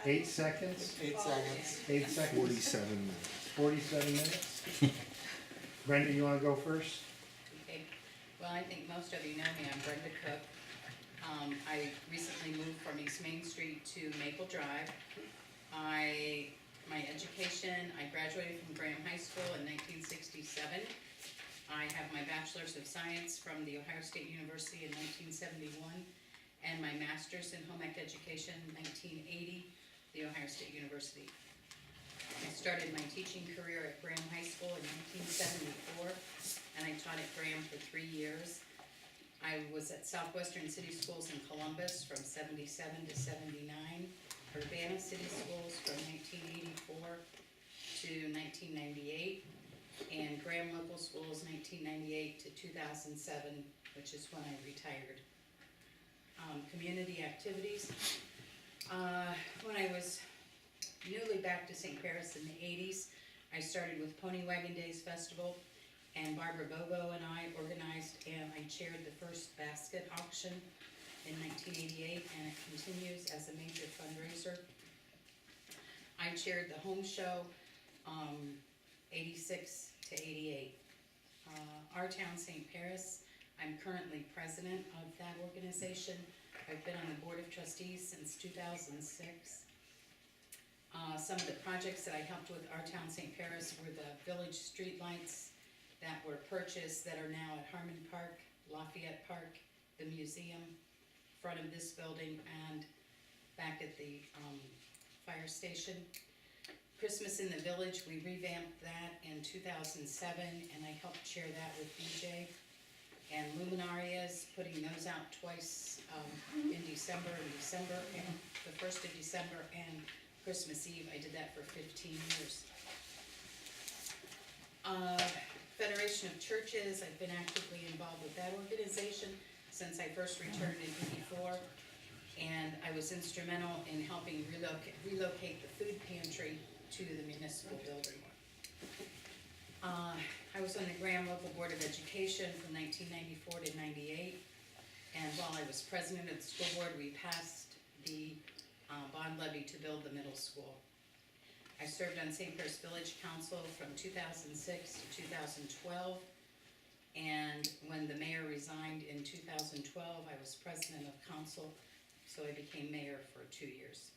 8 seconds? 8 seconds. 8 seconds? 47 minutes. 47 minutes? Brenda, you wanna go first? Okay, well, I think most of you know me, I'm Brenda Cook. I recently moved from East Main Street to Maple Drive. My education, I graduated from Graham High School in 1967. I have my Bachelor's of Science from the Ohio State University in 1971, and my Master's in Home Ec Education in 1980, the Ohio State University. I started my teaching career at Graham High School in 1974, and I taught at Graham for 3 years. I was at Southwestern City Schools in Columbus from 77 to 79, Urbana City Schools from 1984 to 1998, and Graham Local Schools 1998 to 2007, which is when I retired. Community activities. When I was newly back to St. Paris in the 80s, I started with Pony Wagon Days Festival, and Barbara Bobo and I organized and I chaired the first basket auction in 1988, and it continues as a major fundraiser. I chaired the home show 86 to 88. Our town, St. Paris, I'm currently president of that organization. I've been on the board of trustees since 2006. Some of the projects that I helped with Our Town St. Paris were the village streetlights that were purchased that are now at Harmon Park, Lafayette Park, the museum, front of this building, and back at the fire station. Christmas in the Village, we revamped that in 2007, and I helped chair that with BJ. And Luminarias, putting those out twice in December, and the 1st of December and Christmas Eve. I did that for 15 years. Federation of Churches, I've been actively involved with that organization since I first returned in '84, and I was instrumental in helping relocate the food pantry to the municipal building. I was on the Graham Local Board of Education from 1994 to '98, and while I was president of the school board, we passed the bond levy to build the middle school. I served on St. Paris Village Council from 2006 to 2012, and when the mayor resigned in 2012, I was president of council, so I became mayor for 2 years.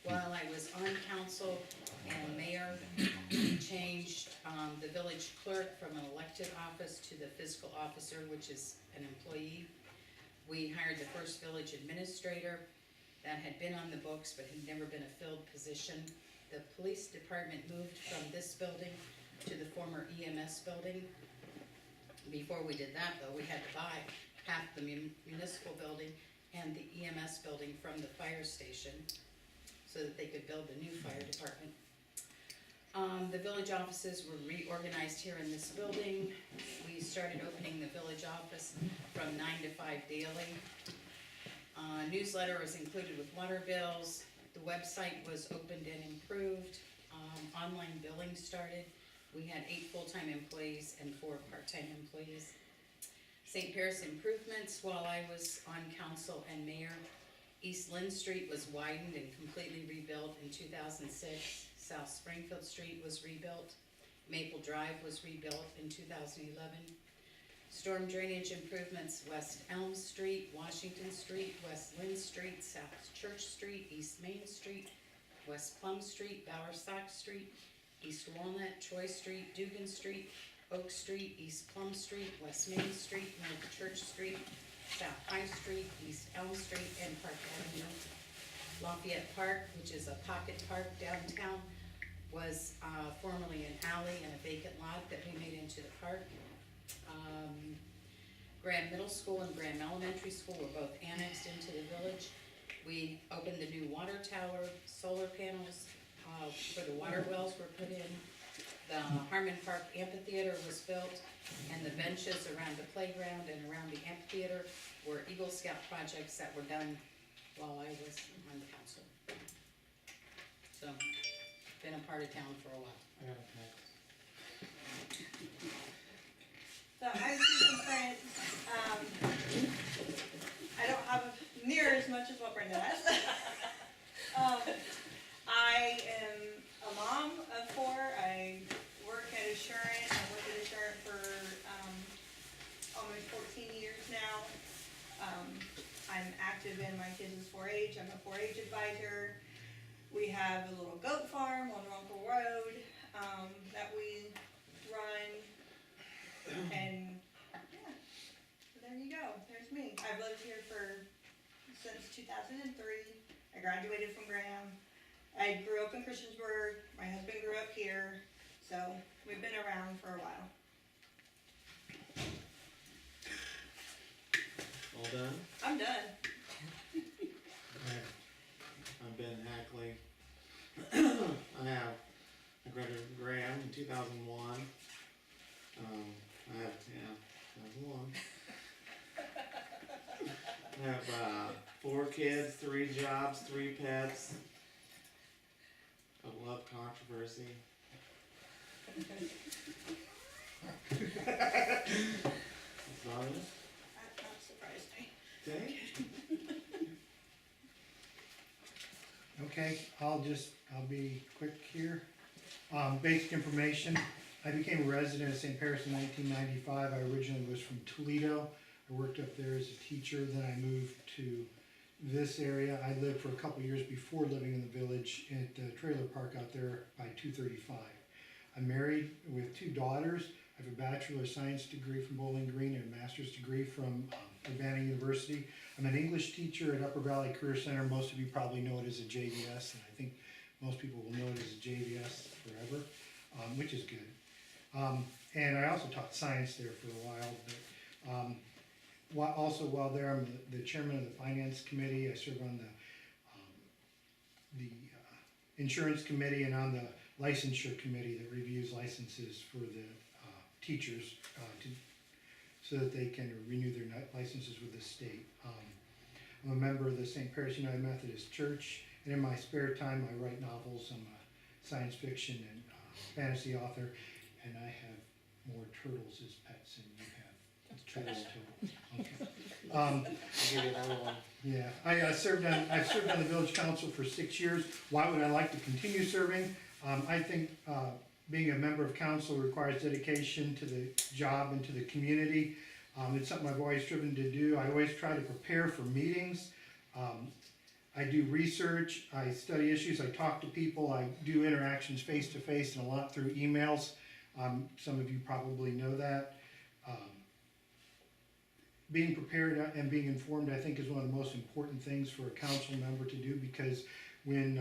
While I was on council and mayor, we changed the village clerk from an elected office to the fiscal officer, which is an employee. We hired the first village administrator that had been on the books but had never been a filled position. The police department moved from this building to the former EMS building. Before we did that, though, we had to buy half the municipal building and the EMS building from the fire station so that they could build the new fire department. The village offices were reorganized here in this building. We started opening the village office from 9 to 5 daily. Newsletter was included with water bills. The website was opened and improved. Online billing started. We had 8 full-time employees and 4 part-time employees. St. Paris improvements, while I was on council and mayor, East Lynn Street was widened and completely rebuilt in 2006. South Springfield Street was rebuilt. Maple Drive was rebuilt in 2011. Storm drainage improvements, West Elm Street, Washington Street, West Lynn Street, South Church Street, East Main Street, West Plum Street, Bowersock Street, East Walnut, Troy Street, Dugan Street, Oak Street, East Plum Street, West Main Street, North Church Street, South High Street, East Elm Street, and Park Avenue. Lafayette Park, which is a pocket park downtown, was formerly an alley and a vacant lot that we made into the park. Graham Middle School and Graham Elementary School were both annexed into the village. We opened the new water tower, solar panels for the water wells were put in. The Harmon Park Amphitheater was built, and the benches around the playground and around the amphitheater were Eagle Scout projects that were done while I was on the council. So, been a part of town for a while. So I was just concerned, I'm active in my kids' 4-H. I'm a 4-H advisor. We have a little goat farm on Runkle Road, that we run. And, yeah, so there you go. There's me. I've lived here since 2003. I graduated from Graham. I grew up in Christiansburg. My husband grew up here. So we've been around for a while. All done? I'm done. I'm Ben Hackley. I graduated from Graham in 2001. I have 2001. I have 4 kids, 3 jobs, 3 pets. I love controversy. That's about it. That surprised me. Okay. Okay, I'll be quick here. Basic information, I became a resident of St. Paris in 1995. I originally was from Toledo. I worked up there as a teacher, then I moved to this area. I lived for a couple years before living in the village at the trailer park out there by 235. I'm married with 2 daughters. I have a Bachelor of Science degree from Bowling Green and a Master's degree from Urbana University. I'm an English teacher at Upper Valley Career Center. Most of you probably know it as a JVS, and I think most people will know it as a JVS forever, which is good. And I also taught science there for a while. But while there, I'm the chairman of the Finance Committee. I serve on the Insurance Committee and on the Licensure Committee that reviews licenses for the teachers so that they can renew their licenses with the state. I'm a member of the St. Paris United Methodist Church, and in my spare time I write novels. I'm a science fiction and fantasy author, and I have more turtles as pets than you have turtles too. Okay. I'll give you another one. Yeah, I've served on the village council for 6 years. Why would I like to continue serving? I think being a member of council requires dedication to the job and to the community. It's something I've always striven to do. I always try to prepare for meetings. I do research, I study issues, I talk to people, I do interactions face to face and a lot through emails. Some of you probably know that. Being prepared and being informed, I think, is one of the most important things for a council member to do, because when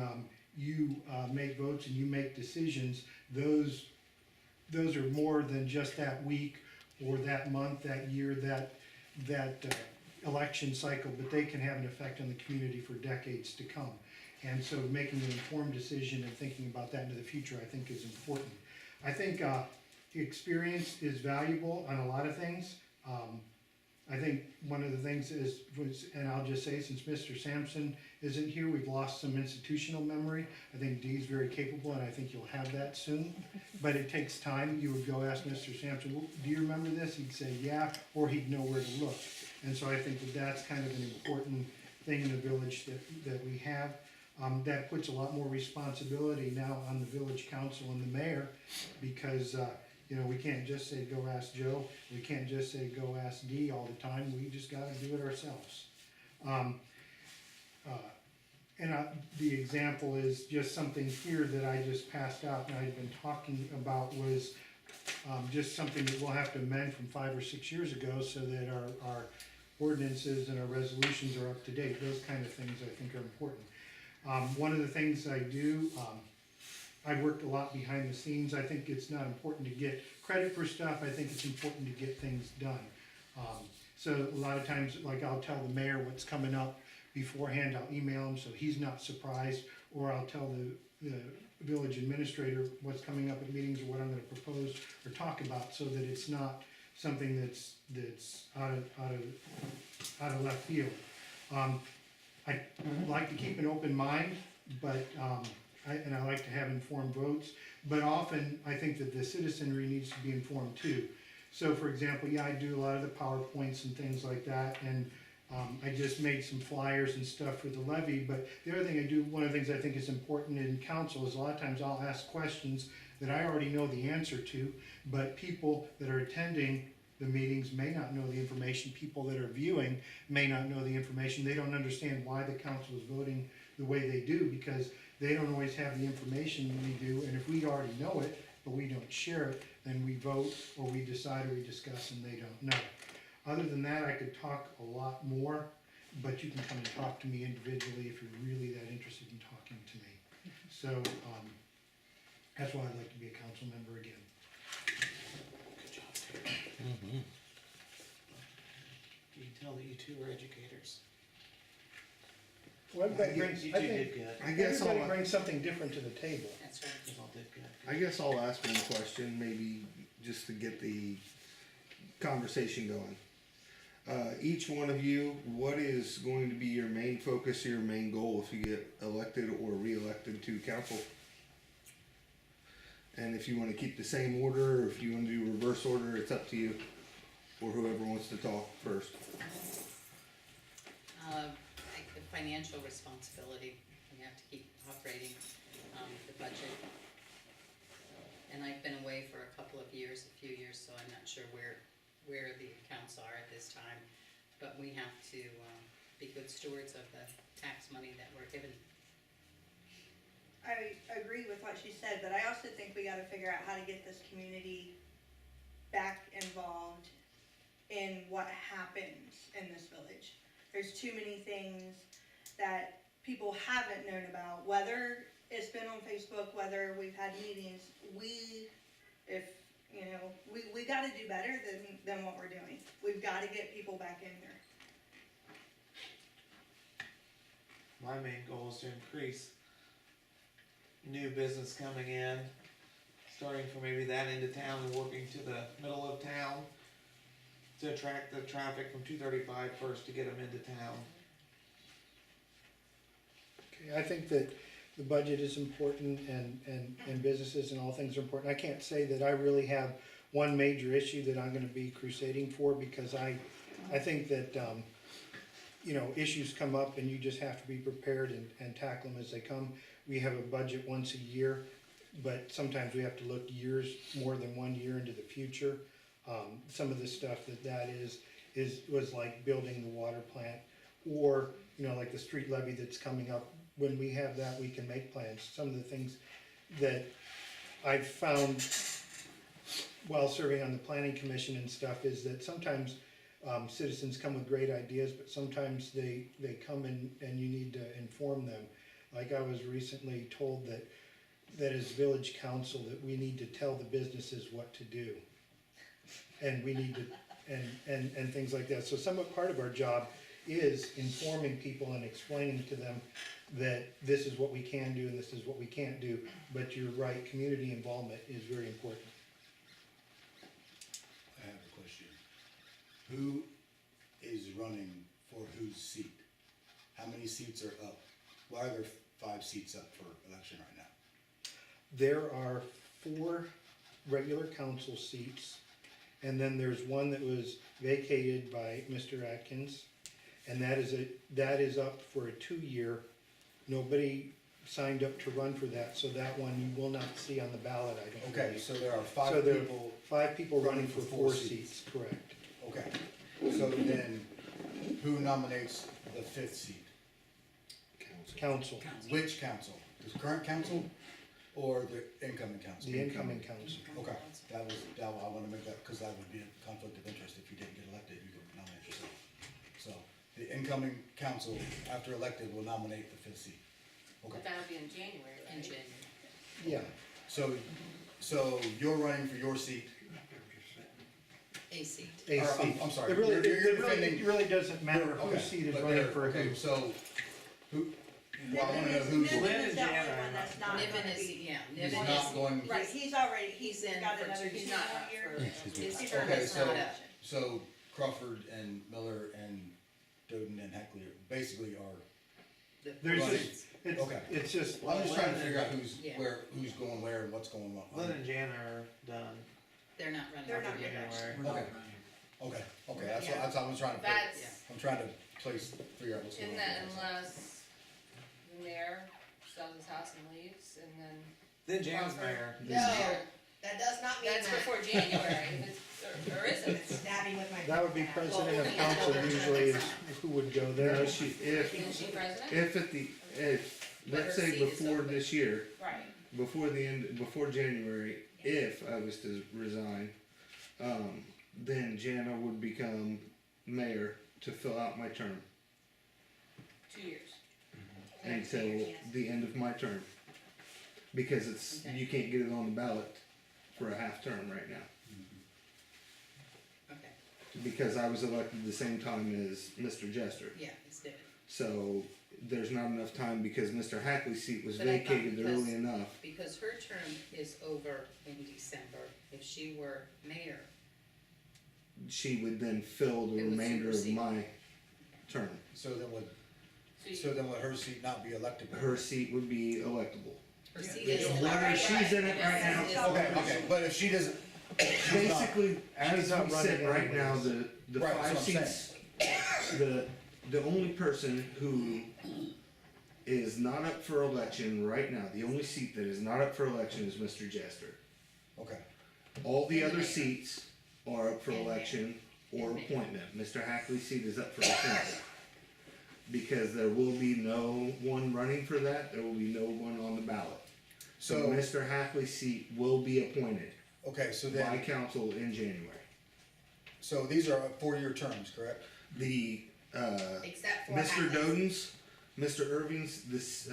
you make votes and you make decisions, those are more than just that week or that month, that year, that election cycle, but they can have an effect on the community for decades to come. And so making an informed decision and thinking about that into the future, I think, is important. I think experience is valuable on a lot of things. I think one of the things and I'll just say, since Mr. Sampson isn't here, we've lost some institutional memory. I think Dee's very capable, and I think you'll have that soon. But it takes time. You would go ask Mr. Sampson, well, do you remember this? He'd say, yeah, or he'd know where to look. And so I think that that's kind of an important thing in the village that we have. That puts a lot more responsibility now on the village council and the mayor, because we can't just say, go ask Joe. We can't just say, go ask Dee all the time. We just gotta do it ourselves. The example is just something here that I just passed out and I've been talking about was just something that we'll have to amend from 5 or 6 years ago so that our ordinances and our resolutions are up to date. Those kind of things I think are important. One of the things I do, I worked a lot behind the scenes. I think it's not important to get credit for stuff. I think it's important to get things done. So a lot of times, like, I'll tell the mayor what's coming up beforehand. I'll email him so he's not surprised, or I'll tell the village administrator what's coming up at meetings or what I'm going to propose or talk about, so that it's not something that's out of left field. I like to keep an open mind, but I like to have informed votes, but often I think that the citizenry needs to be informed too. So for example, I do a lot of the PowerPoints and things like that, and I just made some flyers and stuff for the levy. But the other thing I do, one of the things I think is important in council, is a lot of times I'll ask questions that I already know the answer to, but people that are attending the meetings may not know the information, people that are viewing may not know the information, they don't understand why the council is voting the way they do, because they don't always have the information we do, and if we already know it, but we don't share it, then we vote, or we decide, or we discuss, and they don't know. Other than that, I could talk a lot more, but you can come and talk to me individually if you're really that interested in talking to me. So, that's why I'd like to be a council member again. Good job, Terry. You can tell that you two are educators. Well, everybody brings, You I two think, did good. I guess everybody I'll, brings something different to the table. That's right. You all did good. I guess I'll ask one question, maybe just to get the conversation going. Each one of you, what is going to be your main focus, your main goal if you get elected or re-elected to council? And if you wanna keep the same order, or if you wanna do reverse order, it's up to you, or whoever wants to talk first. Like the financial responsibility, we have to keep operating, the budget. And I've been away for a couple of years, a few years, so I'm not sure where the accounts are at this time. But we have to, be good stewards of the tax money that we're given. I agree with what she said, but I also think we gotta figure out how to get this community back involved in what happens in this village. There's too many things that people haven't known about, whether it's been on Facebook, whether we've had meetings. We gotta do better than what we're doing. We've gotta get people back in here. My main goal is to increase new business coming in, starting from maybe that end of town and working to the middle of town to attract the traffic from 235 first to get them into town. Okay, I think that the budget is important and businesses and all things are important. I can't say that I really have one major issue that I'm gonna be crusading for, because I think that, issues come up and you just have to be prepared and tackle them as they come. We have a budget once a year, but sometimes we have to look years, more than 1 year into the future. Some of the stuff was like building the water plant, or, like the street levy that's coming up. When we have that, we can make plans. Some of the things that I've found while serving on the planning commission and stuff is that sometimes citizens come with great ideas, but sometimes they come and you need to inform them. Like I was recently told that as village council, that we need to tell the businesses what to do. And we need to, and things like that. So part of our job is informing people and explaining to them that this is what we can do and this is what we can't do. But you're right, community involvement is very important. I have a question. Who is running for whose seat? How many seats are up? Why are there 5 seats up for election right now? There are 4 regular council seats, and then there's one that was vacated by Mr. Atkins, and that is up for a 2-year. Nobody signed up to run for that, so that one you will not see on the ballot, I don't Okay, believe. so there are 5 So there are people, 5 people running for 4 4 seats, correct. okay. So then, who nominates the 5th seat? Council, Which council? The current council or the incoming council? the incoming council. Okay, I wanna make that, cause that would be a conflict of interest if you didn't get elected, you could nominate yourself. So, the incoming council, after elected, will nominate the 5th seat. Okay, But that'll be in January, right? In January. Yeah, so you're running for your seat, A seat. a Or, seat. I'm sorry, It really, you're defending- it really doesn't matter Okay, whose seat is but running there- for okay, who. so, who, well, I wanna know Niven who's, is the only one that's not Niven gonna is, be. yeah, He's Niven not is, going, Right, he's already, He's he's in got for another two- He's 2 not more up years. for. his He's term Okay, is so- not up. so Crawford and Miller and Doden and Heckley basically are, There's Right. just, it's, Okay. it's just, I'm just trying to figure out who's, Yeah. who's going where and what's going on. Lynn and Jan are done. They're not running. They're for not in getting January. Okay, that's Yeah. what I was trying to, That's, I'm trying to figure out what's going in on. that unless the mayor sells his house and leaves, and then. Then Jan's Crawford. mayor. No, That does not mean That's that. before January, if it's, or is it? Stab me with my. That would be now. president of council usually is who would go there. No, she, if, Isn't she president? if at the, if, But let's her say seat is before open. this year, Right. before the end, before January, if I was to resign, then Jana would become mayor to fill out my term 2 years. until the end of my term. Because it's, Okay. you can't get it on the ballot for a half term right now. Okay, Because I was elected the same time as Mr. Jester. yeah, it's different. So there's not enough time because Mr. Hackley's seat was But I thought vacated because- early enough. Because her term is over in December, if she were mayor, She would then fill the It would remainder of supersede. my term. So then would, So so then would her seat not be electable? Her seat would be electable. her seat Yeah, is. yeah. Whether she's in it right Yes, now, Okay, okay, but if she doesn't, she's not, basically, as She's not we running said right now, anyways. the Right, five that's what I'm seats, the only person who is not up for election right now, the only seat that is not up for election is Mr. Jester. okay, All the And the other mayor. seats are up for And mayor. election or And mayor. appointment. Mr. Hackley's seat is up for appointment. Because there will be no one running for that, there will be no one on the ballot. So so, Mr. Hackley's seat will be appointed okay, so by then, council in January. so these are 4-year terms, correct? The, except for. Mr. Hackley's. Doden's, Mr. Irving's, this,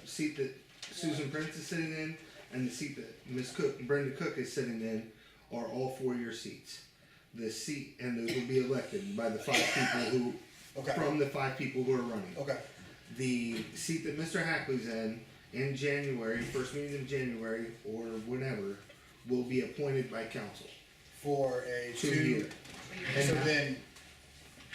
seat that Susan Prince is sitting in, and the seat that Miss Cook, Brenda Cook is sitting in, are all 4-year seats. The seat, and those will be elected by the 5 people who, Okay, from the 5 people who are running. okay, The seat that Mr. Hackley's in January, first meeting in January, or whenever, will be appointed by council. for a 2 2, year. And so now- then,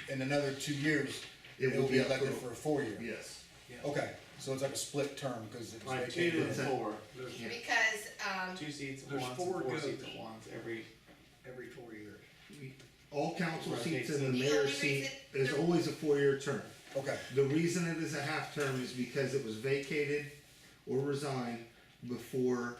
in another 2 years, it will be up elected for a 4-year? Yes. Okay, so it's like a split term, cause it was Like vacated. 2 and 4, Yeah. Because, 2 seats at There's once, four and 4 goes. seats at once, every, every 4 years. All council seats and the The mayor's only seat reason- is always a 4-year term. Okay, The reason it is a half term is because it was vacated or resigned before,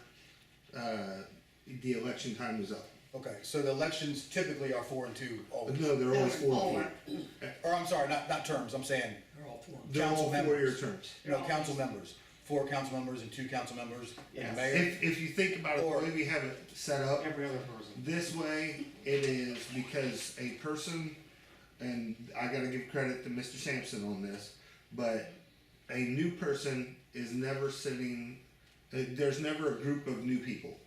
the election time was up. okay, so the elections typically are 4 and 2 always? No, they're always 4 Four. years. Or I'm sorry, not terms, I'm saying, They're all 4. They're all Council 4-year members. terms. council members, 4 council members and 2 council members, and Yes. the mayor? If you think about it, the Or- way we have it set up, every other person. this way, it is because a person, and I gotta give credit to Mr. Sampson on this, but a new person is never sitting, there's never a group of new people.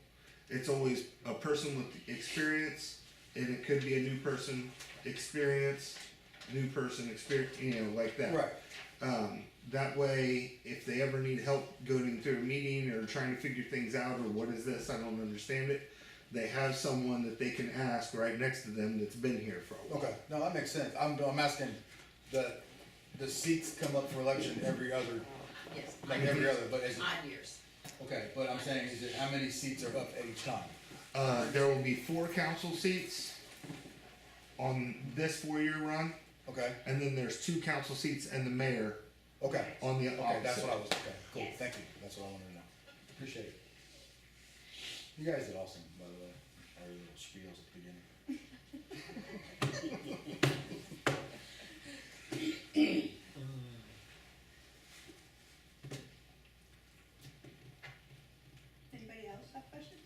It's always a person with experience, and it could be a new person, experience, new person, experience, like that. Right, That way, if they ever need help going through a meeting or trying to figure things out, or what is this, I don't understand it, they have someone that they can ask right next to them that's been here for a while. okay, no, that makes sense, I'm asking, the seats come up for election every other, Yes, like every other, but is it, odd years. okay, but I'm saying, is it, how many seats are up at each time? There will be 4 council seats on this 4-year run, Okay, and then there's 2 council seats and the mayor okay, on the okay, that's opposite. what I was, okay, cool, Yes. thank you, that's what I wanted to know, appreciate it. You guys did awesome, by the way, our little spiels at the beginning. Anybody else have questions?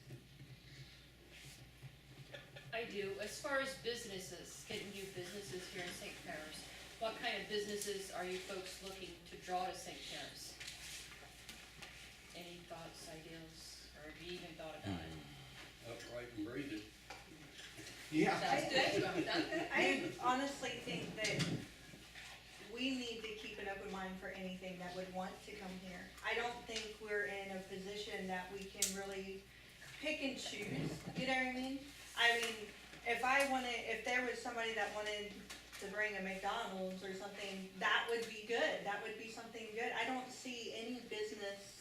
I do. As far as businesses, getting new businesses here in St. Clair's, what kind of businesses are you folks looking to draw to St. Clair's? Any thoughts, ideas, or have you even thought about it? Upright and breathe it. Yeah. Sounds good. Sounds good. I honestly think that we need to keep an open mind for anything that would want to come here. I don't think we're in a position that we can really pick and choose, you know what I mean? I mean, if there was somebody that wanted to bring a McDonald's or something, that would be good, that would be something good. I don't see any business,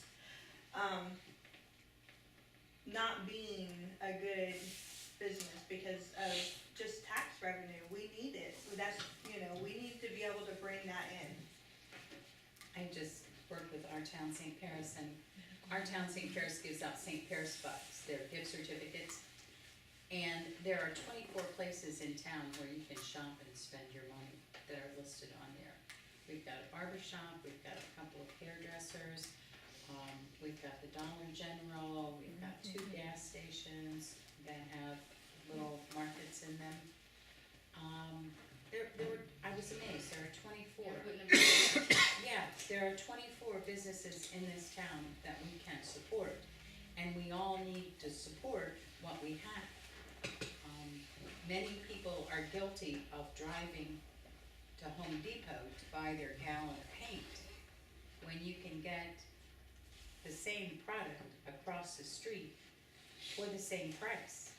not being a good business because of just tax revenue. We need it. We need to be able to bring that in. I just worked with our town, St. Paris, and our town, St. Paris, gives out St. Paris bucks, they're gift certificates. And there are 24 places in town where you can shop and spend your money that are listed on there. We've got a barber shop, we've got a couple of hairdressers, we've got the Dollar General, we've got 2 gas stations that have little markets in them. I was amazed, there are 24. You're putting them- Yeah, there are 24 businesses in this town that we can support, and we all need to support what we have. Many people are guilty of driving to Home Depot to buy their gallon of paint, when you can get the same product across the street for the same price.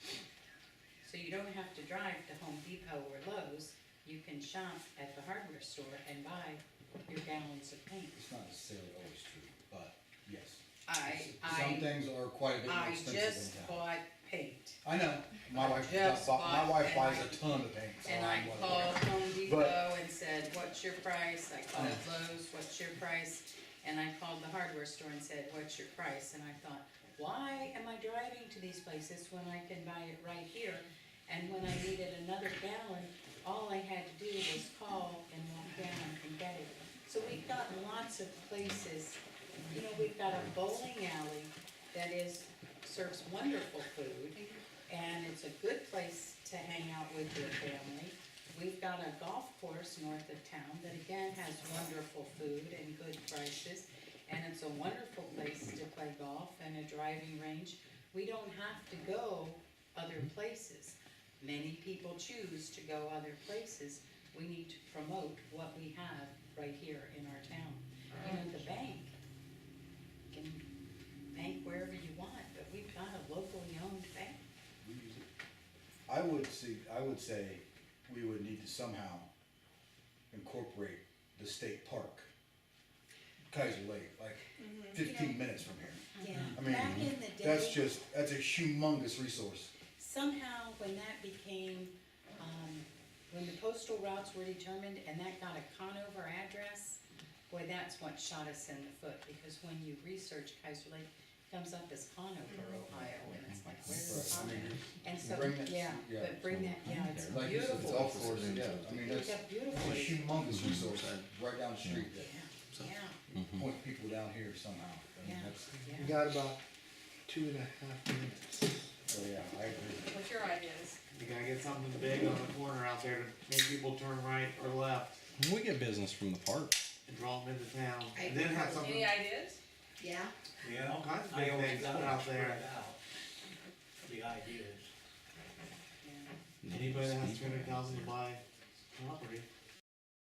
So you don't have to drive to Home Depot or Lowe's, you can shop at the hardware store and buy your gallons of paint. It's not necessarily always true, but yes. I Some things are quite a bit more expensive just than town. bought paint. I know, my wife, just my bought- wife and buys I- a ton of paint, so And I I'm one of called them. Home Depot and said, what's your price? I called Lowe's, what's your price? And I called the hardware store and said, what's your price? And I thought, why am I driving to these places when I can buy it right here? And when I needed another gallon, all I had to do was call and walk down and get it. So we've got lots of places, you know, we've got a bowling alley that serves wonderful food, and it's a good place to hang out with your family. We've got a golf course north of town that again has wonderful food and good prices, and it's a wonderful place to play golf and a driving range. We don't have to go other places. Many people choose to go other places. We need to promote what we have right here in our town. You know, the bank can bank wherever you want, but we've got a locally owned bank. We use it. I would say we would need to somehow incorporate the state park. Kaiser Lake, like 15 minutes from here. Yeah, I mean, back in the that's day, a humongous resource. somehow when that became, when the postal routes were determined and that got a Conover address, boy, that's what shot us in the foot, because when you research Kaiser Lake, it comes up as Conover, Ohio, and it's like, where's Right, I Conover? mean, And so, bring that- yeah, yeah, but bring that, yeah, it's Like you said, it's beautiful. golf course, yeah, I mean, It's that's a beautiful, a humongous resource right down the street that yeah, point people down here somehow. I mean, Yeah. that's, We yeah. got about 2.5 minutes. so yeah, I agree. What's your ideas? You gotta get something big on the corner out there to make people turn right or left We get business from the park. and draw them into town. I And then have Any something, ideas? Yeah. Yeah, all kinds of I big always things got put it out there. spread out, the ideas. Anybody that has 200,000 to buy property,